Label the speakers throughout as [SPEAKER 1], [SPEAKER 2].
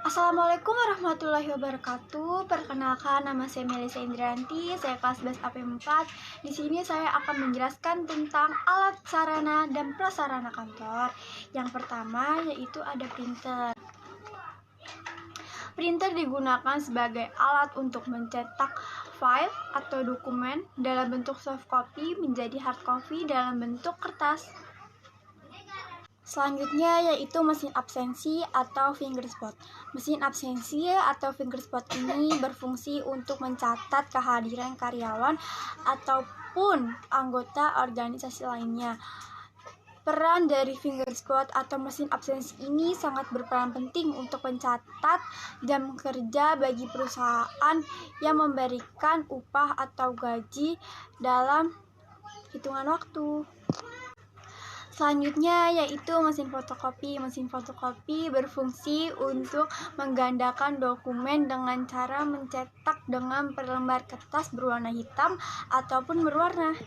[SPEAKER 1] Assalamualaikum warahmatullahi wabarakatuh. Perkenalkan, nama saya Melisa Indrianti. Saya kelas 11 AP4. Di sini saya akan menjelaskan tentang alat sarana dan prasarana kantor. Yang pertama yaitu ada printer. Printer digunakan sebagai alat untuk mencetak file atau dokumen dalam bentuk soft copy menjadi hard copy dalam bentuk kertas. Selanjutnya yaitu mesin absensi atau fingerspot. Mesin absensi atau fingerspot ini berfungsi untuk mencatat kehadiran karyawan ataupun anggota organisasi lainnya. Peran dari fingerspot atau mesin absensi ini sangat berperan penting untuk mencatat jam kerja bagi perusahaan yang memberikan upah atau gaji dalam hitungan waktu. Selanjutnya yaitu mesin fotokopi. Mesin fotokopi berfungsi untuk menggandakan dokumen dengan cara mencetak dengan perlembar kertas berwarna hitam ataupun berwarna.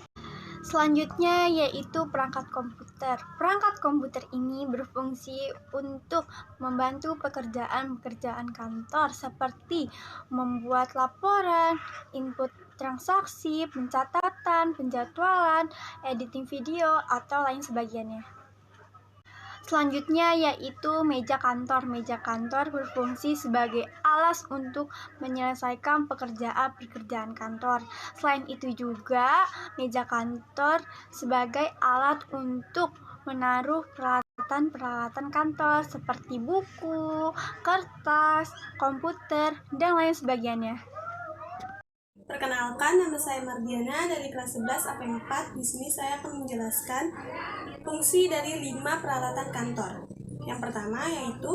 [SPEAKER 1] Selanjutnya yaitu perangkat komputer. Perangkat komputer ini berfungsi untuk membantu pekerjaan-pekerjaan kantor seperti membuat laporan, input transaksi, pencatatan, penjadwalan, editing video, atau lain sebagainya. Selanjutnya yaitu meja kantor. Meja kantor berfungsi sebagai alas untuk menyelesaikan pekerjaan kantor. Selain itu juga meja kantor sebagai alat untuk menaruh peralatan kantor seperti buku, kertas, komputer, dan lain sebagainya.
[SPEAKER 2] Perkenalkan, nama saya Mardiana dari kelas 11 AP4. Di sini saya akan menjelaskan fungsi dari 5 peralatan kantor. Yang pertama yaitu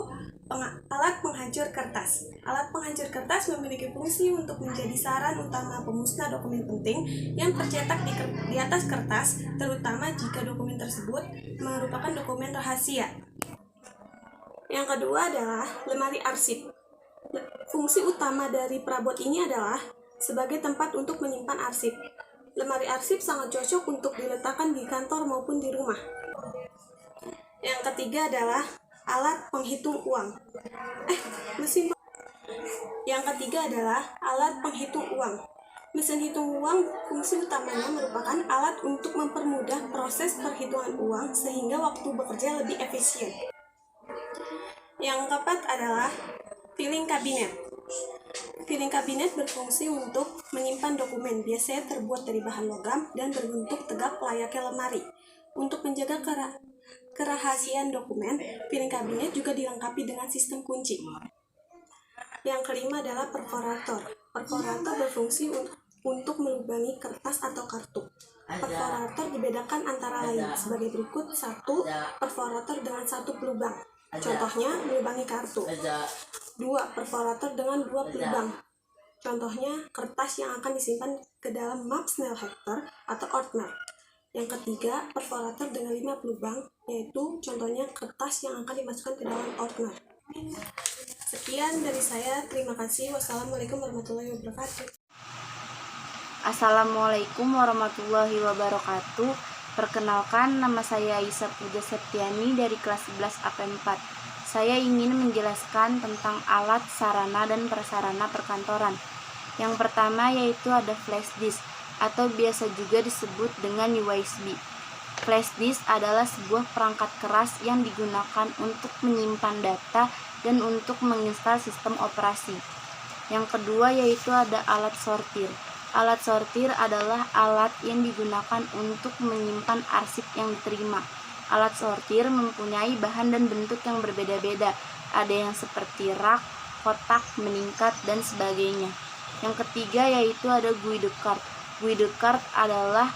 [SPEAKER 2] alat penghancur kertas. Alat penghancur kertas memiliki fungsi untuk menjadi saran utama pemusnah dokumen penting yang tercetak di atas kertas, terutama jika dokumen tersebut merupakan dokumen rahasia. Yang kedua adalah lemari arsip. Fungsi utama dari perabot ini adalah sebagai tempat untuk menyimpan arsip. Lemari arsip sangat cocok untuk diletakkan di kantor maupun di rumah. Yang ketiga adalah alat penghitung uang. Yang ketiga adalah alat penghitung uang. Mesin hitung uang fungsi utamanya merupakan alat untuk mempermudah proses perhitungan uang sehingga waktu bekerja lebih efisien. Yang keempat adalah filing cabinet. Filing kabinet berfungsi untuk menyimpan dokumen, biasanya terbuat dari bahan logam dan berbentuk tegak layaknya lemari. Untuk menjaga kerahasiaan dokumen, filing kabinet juga dilengkapi dengan sistem kunci. Yang kelima adalah perforator. Perforator berfungsi untuk melubangi kertas atau kartu. Perforator dibedakan antara lain sebagai berikut. 1. Perforator dengan 1 pelubang. Contohnya melubangi kartu. 2. Perforator dengan 2 pelubang. Contohnya kertas yang akan disimpan ke dalam map Snellhefter atau Ordner. Yang ketiga, perforator dengan 5 pelubang, yaitu contohnya kertas yang akan dimasukkan ke dalam Ordner. Sekian dari saya, terima kasih. Wassalamualaikum warahmatullahi wabarakatuh.
[SPEAKER 3] Assalamualaikum warahmatullahi wabarakatuh. Perkenalkan, nama saya Aisyah Puja Septiani dari kelas 11 AP4. Saya ingin menjelaskan tentang alat sarana dan prasarana perkantoran. Yang pertama yaitu ada flash disk atau biasa juga disebut dengan USB. Flash disk adalah sebuah perangkat keras yang digunakan untuk menyimpan data dan untuk menginstal sistem operasi. Yang kedua yaitu ada alat sortir. Alat sortir adalah alat yang digunakan untuk menyimpan arsip yang diterima. Alat sortir mempunyai bahan dan bentuk yang berbeda-beda. Ada yang seperti rak, kotak, meningkat, dan sebagainya. Yang ketiga yaitu ada guide card. Guide card adalah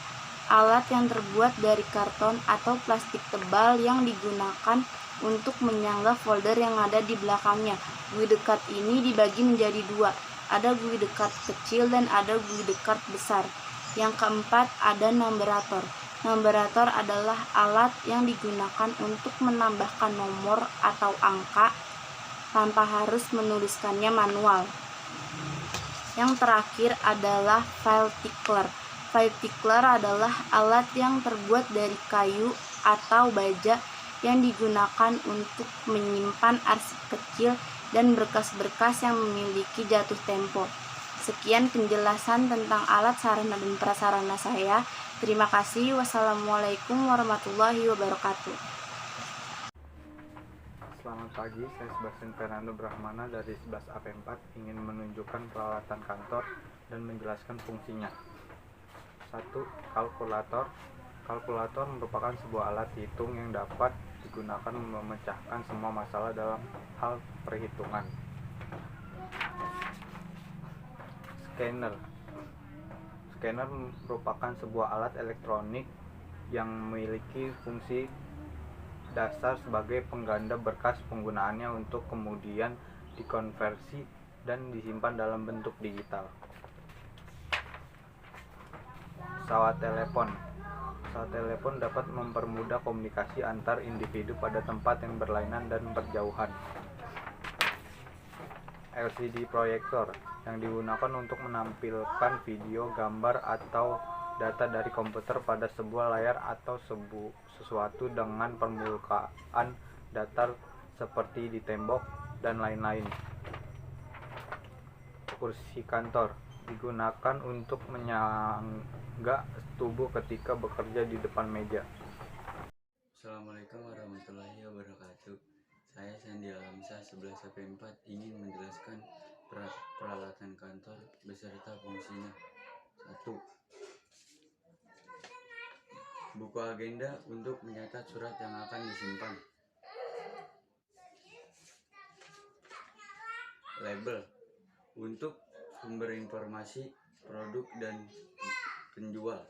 [SPEAKER 3] alat yang terbuat dari karton atau plastik tebal yang digunakan untuk menyangga folder yang ada di belakangnya. Guide card ini dibagi menjadi 2. Ada guide card kecil dan ada guide card besar. Yang keempat ada numberator. Numberator adalah alat yang digunakan untuk menambahkan nomor atau angka tanpa harus menuliskannya manual. Yang terakhir adalah file tickler. File tickler adalah alat yang terbuat dari kayu atau baja yang digunakan untuk menyimpan arsip kecil dan berkas-berkas yang memiliki jatuh tempo. Sekian penjelasan tentang alat, sarana, dan prasarana saya. Terima kasih. Wassalamualaikum warahmatullahi wabarakatuh.
[SPEAKER 4] Selamat pagi, saya Sebastian Fernando Brahmana dari 11 AP4 ingin menunjukkan peralatan kantor dan menjelaskan fungsinya. 1. Kalkulator. Kalkulator merupakan sebuah alat hitung yang dapat digunakan memecahkan semua masalah dalam hal perhitungan. Scanner. Scanner merupakan sebuah alat elektronik yang memiliki fungsi dasar sebagai pengganda berkas, penggunaannya untuk kemudian dikonversi dan disimpan dalam bentuk digital. Pesawat telepon. Pesawat telepon dapat mempermudah komunikasi antar individu pada tempat yang berlainan dan berjauhan. LCD proyektor yang digunakan untuk menampilkan video, gambar, atau data dari komputer pada sebuah layar atau sesuatu dengan permukaan datar seperti di tembok dan lain-lain. Kursi kantor digunakan untuk menyangga tubuh ketika bekerja di depan meja.
[SPEAKER 5] Assalamualaikum warahmatullahi wabarakatuh. Saya Sandi Alamsyah 11 AP4 ingin menjelaskan peralatan kantor beserta fungsinya. 1. Buku agenda untuk mencatat surat yang akan disimpan. Label untuk sumber informasi produk dan penjual.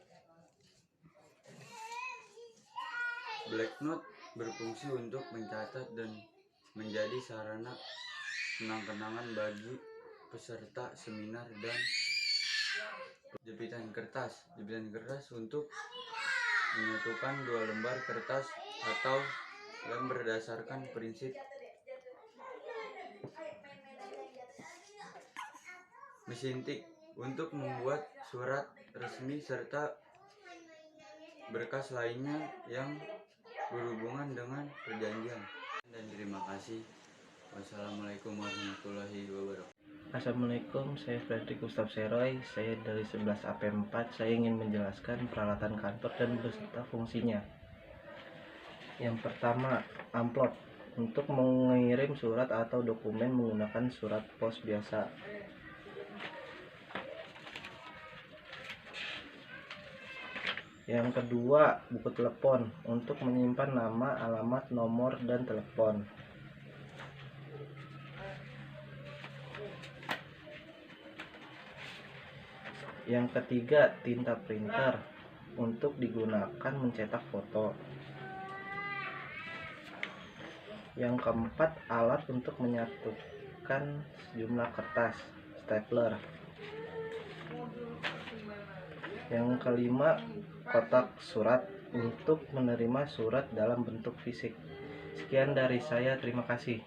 [SPEAKER 5] Black Note berfungsi untuk mencatat dan menjadi sarana kenang-kenangan bagi peserta seminar. Dan jepitan kertas. Jepitan kertas untuk menyatukan dua lembar kertas atau lem berdasarkan prinsip. Mesin tik untuk membuat surat resmi serta berkas lainnya yang berhubungan dengan perjanjian. Dan terima kasih. Wassalamualaikum warahmatullahi wabarakatuh.
[SPEAKER 6] Assalamualaikum, saya Fredrik Gustav Seroy, saya dari 11 AP4. Saya ingin menjelaskan peralatan kantor dan beserta fungsinya. Yang pertama, amplop untuk mengirim surat atau dokumen menggunakan surat pos biasa. Yang kedua, buku telepon untuk menyimpan nama, alamat, nomor, dan telepon. Yang ketiga, tinta printer untuk digunakan mencetak foto. Yang keempat, alat untuk menyatukan sejumlah kertas, stapler. Yang kelima, kotak surat untuk menerima surat dalam bentuk fisik. Sekian dari saya, terima kasih.